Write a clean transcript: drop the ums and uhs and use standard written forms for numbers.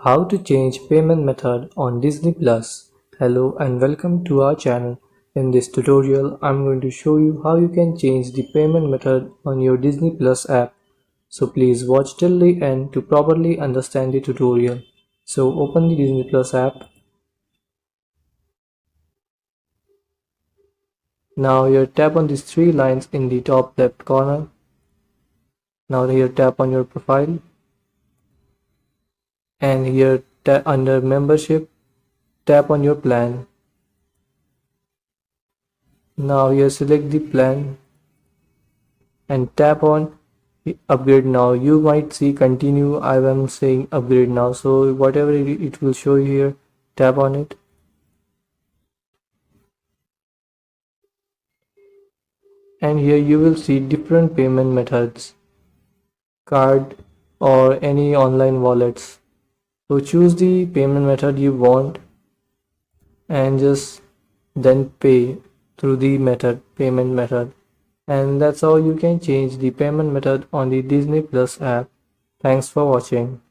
How to change payment method on Disney Plus. Hello and welcome to our channel. In this tutorial, I'm going to show you how you can change the payment method on your Disney Plus app. So please watch till the end to properly understand the tutorial. So open the Disney Plus app. Now here tap on these three lines in the top left corner. Now here tap on your profile. And here under membership, tap on your plan. Now here select the plan and tap on upgrade now. You might see continue. I am saying upgrade now, so whatever it will show you here, tap on it. And here you will see different payment methods, card or any online wallets. So choose the payment method you want and just then pay through the payment method. And that's how you can change the payment method on the Disney Plus app. Thanks for watching.